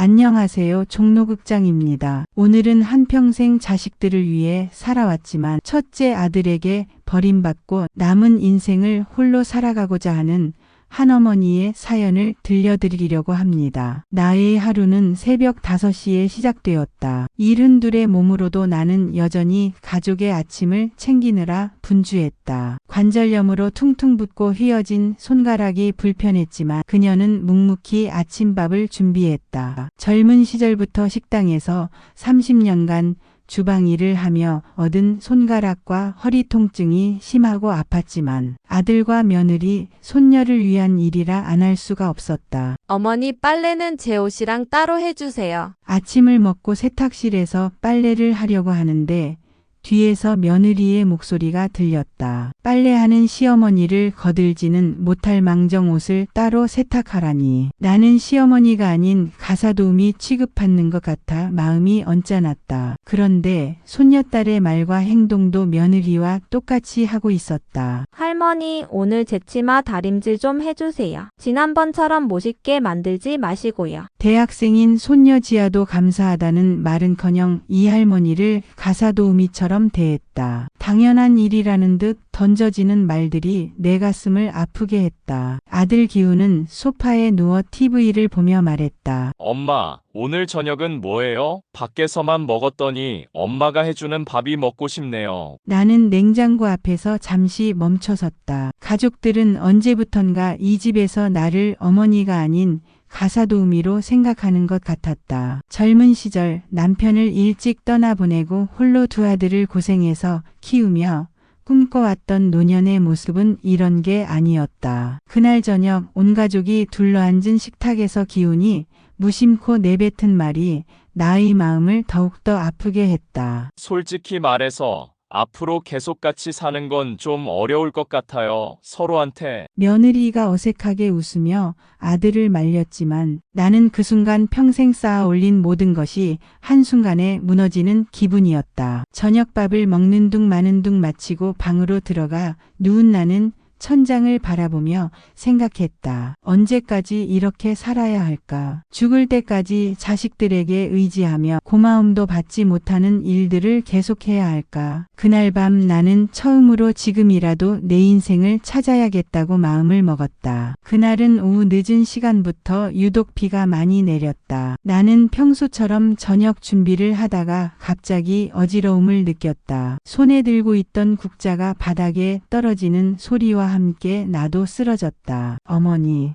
안녕하세요. 종로극장입니다. 오늘은 한평생 자식들을 위해 살아왔지만 첫째 아들에게 버림받고 남은 인생을 홀로 살아가고자 하는 한어머니의 사연을 들려드리려고 합니다. 나의 하루는 새벽 5시에 시작되었다. 72의 몸으로도 나는 여전히 가족의 아침을 챙기느라 분주했다. 관절염으로 퉁퉁 붓고 휘어진 손가락이 불편했지만 그녀는 묵묵히 아침밥을 준비했다. 젊은 시절부터 식당에서 30년간 주방 일을 하며 얻은 손가락과 허리 통증이 심하고 아팠지만 아들과 며느리, 손녀를 위한 일이라 안 할 수가 없었다. 어머니, 빨래는 제 옷이랑 따로 해주세요. 아침을 먹고 세탁실에서 빨래를 하려고 하는데 뒤에서 며느리의 목소리가 들렸다. 빨래하는 시어머니를 거들지는 못할 망정 옷을 따로 세탁하라니. 나는 시어머니가 아닌 가사도우미 취급받는 것 같아 마음이 언짢았다. 그런데 손녀딸의 말과 행동도 며느리와 똑같이 하고 있었다. 할머니, 오늘 제 치마 다림질 좀 해주세요. 지난번처럼 못입게 만들지 마시고요. 대학생인 손녀 지아도 감사하다는 말은커녕 이 할머니를 가사도우미처럼 대했다. 당연한 일이라는 듯 던져지는 말들이 내 가슴을 아프게 했다. 아들 기우는 소파에 누워 TV를 보며 말했다. 엄마, 오늘 저녁은 뭐예요? 밖에서만 먹었더니 엄마가 해주는 밥이 먹고 싶네요. 나는 냉장고 앞에서 잠시 멈춰섰다. 가족들은 언제부턴가 이 집에서 나를 어머니가 아닌 가사도우미로 생각하는 것 같았다. 젊은 시절 남편을 일찍 떠나보내고 홀로 두 아들을 고생해서 키우며 꿈꿔왔던 노년의 모습은 이런 게 아니었다. 그날 저녁 온 가족이 둘러앉은 식탁에서 기훈이 무심코 내뱉은 말이 나의 마음을 더욱더 아프게 했다. 솔직히 말해서 앞으로 계속 같이 사는 건 좀 어려울 것 같아요. 서로한테. 며느리가 어색하게 웃으며 아들을 말렸지만 나는 그 순간 평생 쌓아 올린 모든 것이 한순간에 무너지는 기분이었다. 저녁밥을 먹는 둥 마는 둥 마치고 방으로 들어가 누운 나는 천장을 바라보며 생각했다. 언제까지 이렇게 살아야 할까? 죽을 때까지 자식들에게 의지하며 고마움도 받지 못하는 일들을 계속해야 할까? 그날 밤 나는 처음으로 지금이라도 내 인생을 찾아야겠다고 마음을 먹었다. 그날은 오후 늦은 시간부터 유독 비가 많이 내렸다. 나는 평소처럼 저녁 준비를 하다가 갑자기 어지러움을 느꼈다. 손에 들고 있던 국자가 바닥에 떨어지는 소리와 함께 나도 쓰러졌다. 어머니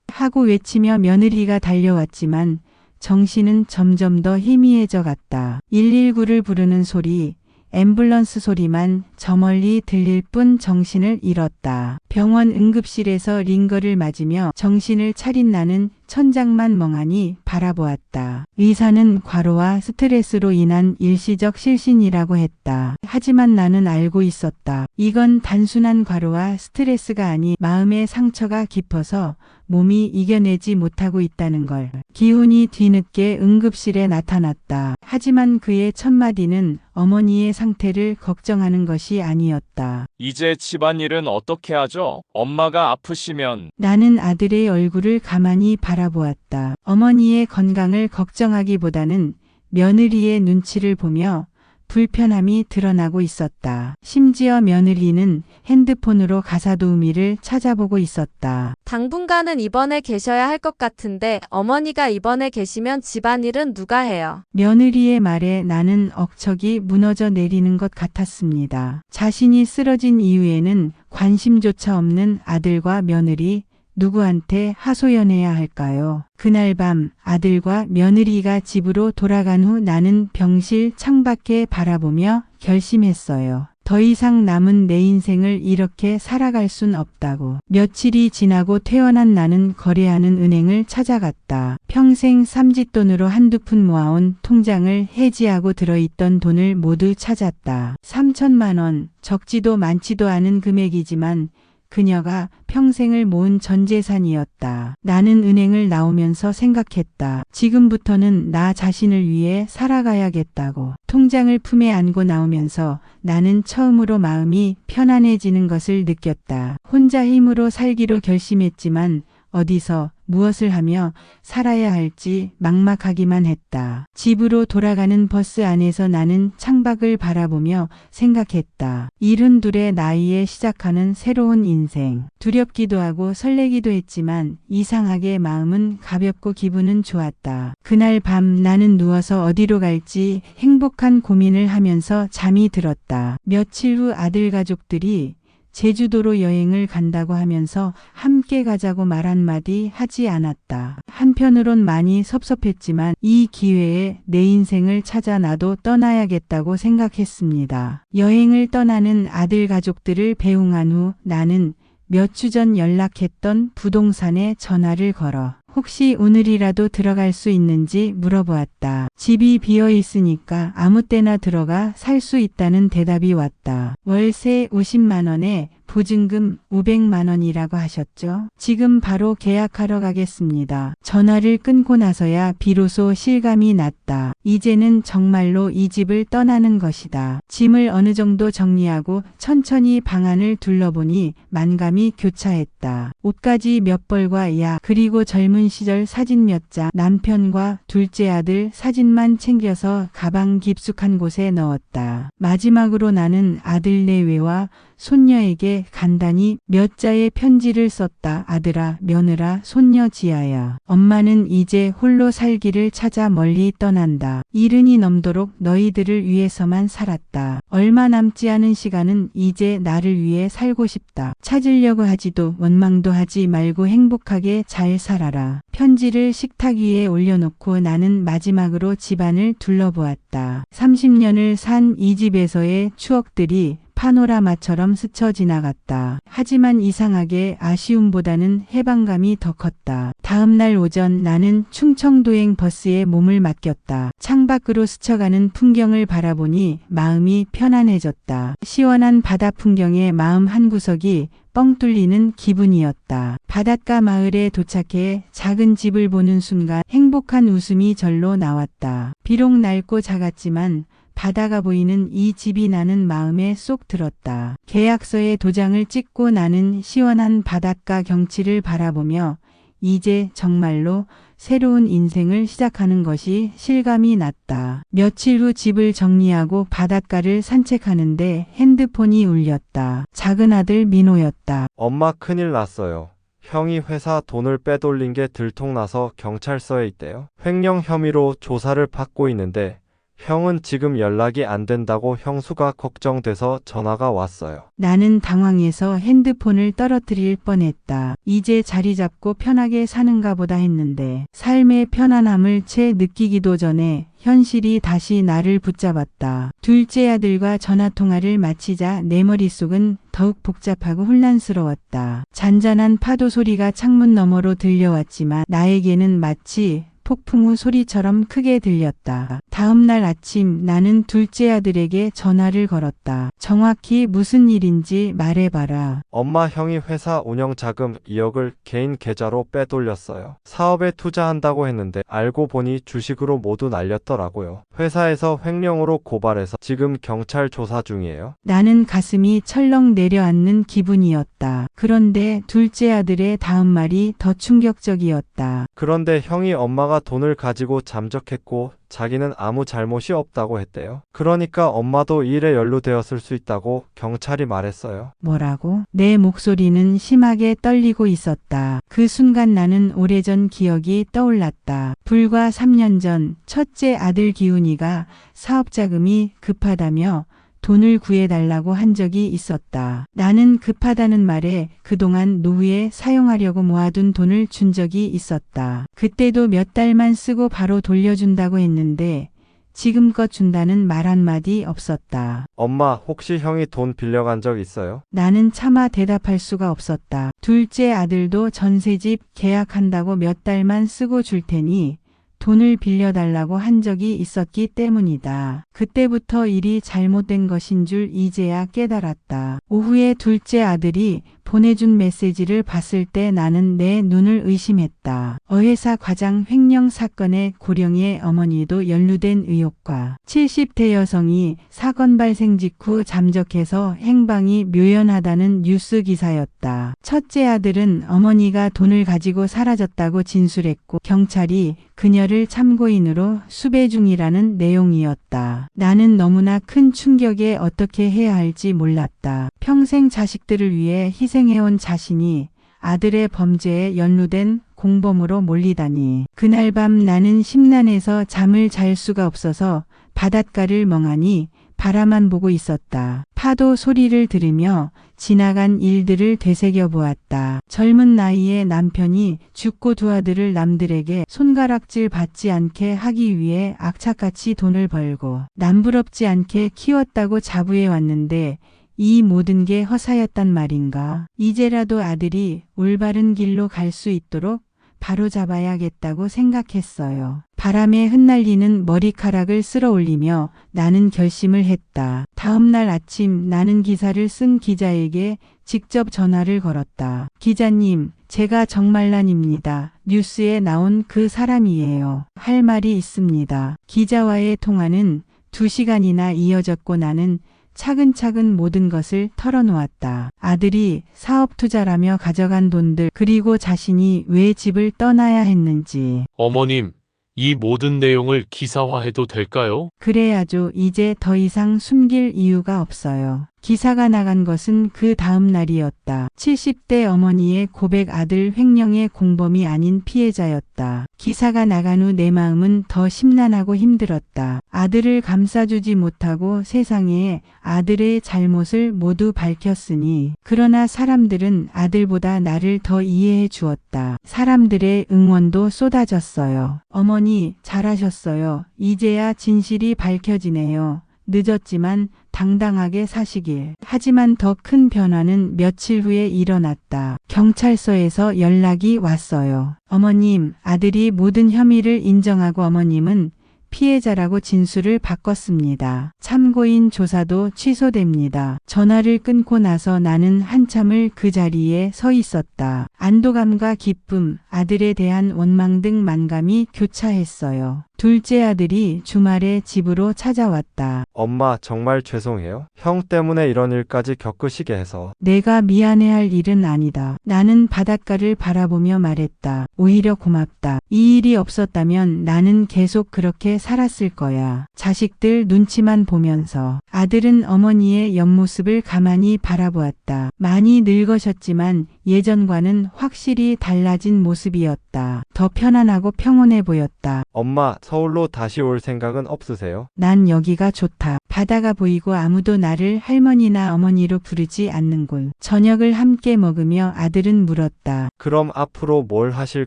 하고 외치며 며느리가 달려왔지만 정신은 점점 더 희미해져 갔다. 119를 부르는 소리, 앰뷸런스 소리만 저 멀리 들릴 뿐 정신을 잃었다. 병원 응급실에서 링거를 맞으며 정신을 차린 나는 천장만 멍하니 바라보았다. 의사는 과로와 스트레스로 인한 일시적 실신이라고 했다. 하지만 나는 알고 있었다. 이건 단순한 과로와 스트레스가 아닌 마음의 상처가 깊어서 몸이 이겨내지 못하고 있다는 걸. 기훈이 뒤늦게 응급실에 나타났다. 하지만 그의 첫마디는 어머니의 상태를 걱정하는 것이 아니었다. 이제 집안일은 어떻게 하죠? 엄마가 아프시면. 나는 아들의 얼굴을 가만히 바라보았다. 어머니의 건강을 걱정하기보다는 며느리의 눈치를 보며 불편함이 드러나고 있었다. 심지어 며느리는 핸드폰으로 가사도우미를 찾아보고 있었다. 당분간은 입원해 계셔야 할 것 같은데 어머니가 입원해 계시면 집안일은 누가 해요? 며느리의 말에 나는 억척이 무너져 내리는 것 같았습니다. 자신이 쓰러진 이유에는 관심조차 없는 아들과 며느리, 누구한테 하소연해야 할까요? 그날 밤 아들과 며느리가 집으로 돌아간 후 나는 병실 창밖에 바라보며 결심했어요. 더 이상 남은 내 인생을 이렇게 살아갈 순 없다고. 며칠이 지나고 퇴원한 나는 거래하는 은행을 찾아갔다. 평생 삼짓돈으로 한두 푼 모아온 통장을 해지하고 들어있던 돈을 모두 찾았다. 3천만 원, 적지도 많지도 않은 금액이지만 그녀가 평생을 모은 전 재산이었다. 나는 은행을 나오면서 생각했다. 지금부터는 나 자신을 위해 살아가야겠다고. 통장을 품에 안고 나오면서 나는 처음으로 마음이 편안해지는 것을 느꼈다. 혼자 힘으로 살기로 결심했지만 어디서 무엇을 하며 살아야 할지 막막하기만 했다. 집으로 돌아가는 버스 안에서 나는 창밖을 바라보며 생각했다. 72의 나이에 시작하는 새로운 인생. 두렵기도 하고 설레기도 했지만 이상하게 마음은 가볍고 기분은 좋았다. 그날 밤 나는 누워서 어디로 갈지 행복한 고민을 하면서 잠이 들었다. 며칠 후 아들 가족들이 제주도로 여행을 간다고 하면서 함께 가자고 말 한마디 하지 않았다. 한편으론 많이 섭섭했지만 이 기회에 내 인생을 찾아 나도 떠나야겠다고 생각했습니다. 여행을 떠나는 아들 가족들을 배웅한 후 나는 몇 주 전 연락했던 부동산에 전화를 걸어 혹시 오늘이라도 들어갈 수 있는지 물어보았다. 집이 비어 있으니까 아무 때나 들어가 살 수 있다는 대답이 왔다. 월세 50만 원에 보증금 500만 원이라고 하셨죠? 지금 바로 계약하러 가겠습니다. 전화를 끊고 나서야 비로소 실감이 났다. 이제는 정말로 이 집을 떠나는 것이다. 짐을 어느 정도 정리하고 천천히 방안을 둘러보니 만감이 교차했다. 옷까지 몇 벌과 야 그리고 젊은 시절 사진 몇 장, 남편과 둘째 아들 사진만 챙겨서 가방 깊숙한 곳에 넣었다. 마지막으로 나는 아들 내외와 손녀에게 간단히 몇 자의 편지를 썼다. 아들아, 며느라, 손녀 지아야. 엄마는 이제 홀로 살기를 찾아 멀리 떠난다. 70이 넘도록 너희들을 위해서만 살았다. 얼마 남지 않은 시간은 이제 나를 위해 살고 싶다. 찾으려고 하지도 원망도 하지 말고 행복하게 잘 살아라. 편지를 식탁 위에 올려놓고 나는 마지막으로 집안을 둘러보았다. 30년을 산 이 집에서의 추억들이 파노라마처럼 스쳐 지나갔다. 하지만 이상하게 아쉬움보다는 해방감이 더 컸다. 다음 날 오전 나는 충청도행 버스에 몸을 맡겼다. 창밖으로 스쳐가는 풍경을 바라보니 마음이 편안해졌다. 시원한 바다 풍경에 마음 한구석이 뻥 뚫리는 기분이었다. 바닷가 마을에 도착해 작은 집을 보는 순간 행복한 웃음이 절로 나왔다. 비록 낡고 작았지만 바다가 보이는 이 집이 나는 마음에 쏙 들었다. 계약서에 도장을 찍고 나는 시원한 바닷가 경치를 바라보며 이제 정말로 새로운 인생을 시작하는 것이 실감이 났다. 며칠 후 집을 정리하고 바닷가를 산책하는데 핸드폰이 울렸다. 작은 아들 민호였다. 엄마 큰일 났어요. 형이 회사 돈을 빼돌린 게 들통나서 경찰서에 있대요. 횡령 혐의로 조사를 받고 있는데 형은 지금 연락이 안 된다고 형수가 걱정돼서 전화가 왔어요. 나는 당황해서 핸드폰을 떨어뜨릴 뻔했다. 이제 자리 잡고 편하게 사는가 보다 했는데 삶의 편안함을 채 느끼기도 전에 현실이 다시 나를 붙잡았다. 둘째 아들과 전화통화를 마치자 내 머릿속은 더욱 복잡하고 혼란스러웠다. 잔잔한 파도 소리가 창문 너머로 들려왔지만 나에게는 마치 폭풍 우 소리처럼 크게 들렸다. 다음 날 아침 나는 둘째 아들에게 전화를 걸었다. 정확히 무슨 일인지 말해봐라. 엄마 형이 회사 운영 자금 2억을 개인 계좌로 빼돌렸어요. 사업에 투자한다고 했는데 알고 보니 주식으로 모두 날렸더라고요. 회사에서 횡령으로 고발해서 지금 경찰 조사 중이에요. 나는 가슴이 철렁 내려앉는 기분이었다. 그런데 둘째 아들의 다음 말이 더 충격적이었다. 그런데 형이 엄마가 돈을 가지고 잠적했고 자기는 아무 잘못이 없다고 했대요. 그러니까 엄마도 일에 연루되었을 수 있다고 경찰이 말했어요. 뭐라고? 내 목소리는 심하게 떨리고 있었다. 그 순간 나는 오래전 기억이 떠올랐다. 불과 3년 전 첫째 아들 기훈이가 사업자금이 급하다며 돈을 구해달라고 한 적이 있었다. 나는 급하다는 말에 그동안 노후에 사용하려고 모아둔 돈을 준 적이 있었다. 그때도 몇 달만 쓰고 바로 돌려준다고 했는데 지금껏 준다는 말 한마디 없었다. 엄마, 혹시 형이 돈 빌려간 적 있어요? 나는 차마 대답할 수가 없었다. 둘째 아들도 전세집 계약한다고 몇 달만 쓰고 줄 테니 돈을 빌려달라고 한 적이 있었기 때문이다. 그때부터 일이 잘못된 것인 줄 이제야 깨달았다. 오후에 둘째 아들이 보내준 메시지를 봤을 때 나는 내 눈을 의심했다. 어회사 과장 횡령 사건에 고령의 어머니도 연루된 의혹과 70대 여성이 사건 발생 직후 잠적해서 행방이 묘연하다는 뉴스 기사였다. 첫째 아들은 어머니가 돈을 가지고 사라졌다고 진술했고 경찰이 그녀를 참고인으로 수배 중이라는 내용이었다. 나는 너무나 큰 충격에 어떻게 해야 할지 몰랐다. 평생 자식들을 위해 희생해온 자신이 아들의 범죄에 연루된 공범으로 몰리다니. 그날 밤 나는 심란해서 잠을 잘 수가 없어서 바닷가를 멍하니 바라만 보고 있었다. 파도 소리를 들으며 지나간 일들을 되새겨 보았다. 젊은 나이에 남편이 죽고 두 아들을 남들에게 손가락질 받지 않게 하기 위해 악착같이 돈을 벌고 남부럽지 않게 키웠다고 자부해 왔는데 이 모든 게 허사였단 말인가. 이제라도 아들이 올바른 길로 갈 수 있도록 바로잡아야겠다고 생각했어요. 바람에 흩날리는 머리카락을 쓸어 올리며 나는 결심을 했다. 다음 날 아침 나는 기사를 쓴 기자에게 직접 전화를 걸었다. 기자님, 제가 정말란입니다. 뉴스에 나온 그 사람이에요. 할 말이 있습니다. 기자와의 통화는 2시간이나 이어졌고 나는 차근차근 모든 것을 털어놓았다. 아들이 사업 투자라며 가져간 돈들, 그리고 자신이 왜 집을 떠나야 했는지. 어머님, 이 모든 내용을 기사화해도 될까요? 그래야죠. 이제 더 이상 숨길 이유가 없어요. 기사가 나간 것은 그 다음 날이었다. 70대 어머니의 고백, 아들 횡령의 공범이 아닌 피해자였다. 기사가 나간 후 내 마음은 더 심란하고 힘들었다. 아들을 감싸주지 못하고 세상에 아들의 잘못을 모두 밝혔으니. 그러나 사람들은 아들보다 나를 더 이해해 주었다. 사람들의 응원도 쏟아졌어요. 어머니, 잘하셨어요. 이제야 진실이 밝혀지네요. 늦었지만 당당하게 사시길. 하지만 더 큰 변화는 며칠 후에 일어났다. 경찰서에서 연락이 왔어요. 어머님, 아들이 모든 혐의를 인정하고 어머님은 피해자라고 진술을 바꿨습니다. 참고인 조사도 취소됩니다. 전화를 끊고 나서 나는 한참을 그 자리에 서 있었다. 안도감과 기쁨, 아들에 대한 원망 등 만감이 교차했어요. 둘째 아들이 주말에 집으로 찾아왔다. 엄마, 정말 죄송해요. 형 때문에 이런 일까지 겪으시게 해서. 내가 미안해할 일은 아니다. 나는 바닷가를 바라보며 말했다. 오히려 고맙다. 이 일이 없었다면 나는 계속 그렇게 살았을 거야. 자식들 눈치만 보면서. 아들은 어머니의 옆모습을 가만히 바라보았다. 많이 늙으셨지만 예전과는 확실히 달라진 모습이었다. 더 편안하고 평온해 보였다. 엄마, 서울로 다시 올 생각은 없으세요? 난 여기가 좋다. 바다가 보이고 아무도 나를 할머니나 어머니로 부르지 않는 곳. 저녁을 함께 먹으며 아들은 물었다. 그럼 앞으로 뭘 하실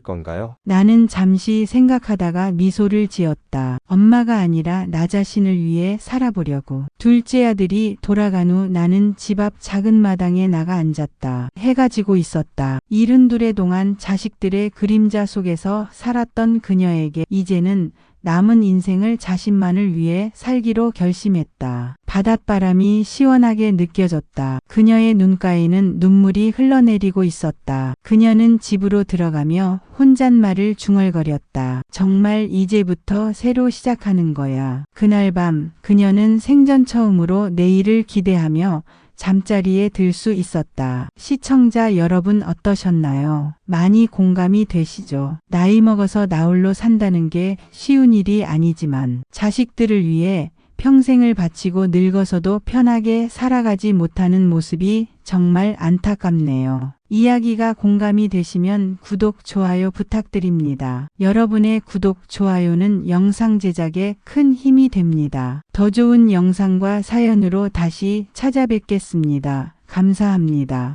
건가요? 나는 잠시 생각하다가 미소를 지었다. 엄마가 아니라 나 자신을 위해 살아보려고. 둘째 아들이 돌아간 후 나는 집 앞 작은 마당에 나가 앉았다. 해가 지고 있었다. 72의 동안 자식들의 그림자 속에서 살았던 그녀에게 이제는 남은 인생을 자신만을 위해 살기로 결심했다. 바닷바람이 시원하게 느껴졌다. 그녀의 눈가에는 눈물이 흘러내리고 있었다. 그녀는 집으로 들어가며 혼잣말을 중얼거렸다. 정말 이제부터 새로 시작하는 거야. 그날 밤 그녀는 생전 처음으로 내일을 기대하며 잠자리에 들 수 있었다. 시청자 여러분 어떠셨나요? 많이 공감이 되시죠? 나이 먹어서 나홀로 산다는 게 쉬운 일이 아니지만 자식들을 위해 평생을 바치고 늙어서도 편하게 살아가지 못하는 모습이 정말 안타깝네요. 이야기가 공감이 되시면 구독, 좋아요 부탁드립니다. 여러분의 구독, 좋아요는 영상 제작에 큰 힘이 됩니다. 더 좋은 영상과 사연으로 다시 찾아뵙겠습니다. 감사합니다.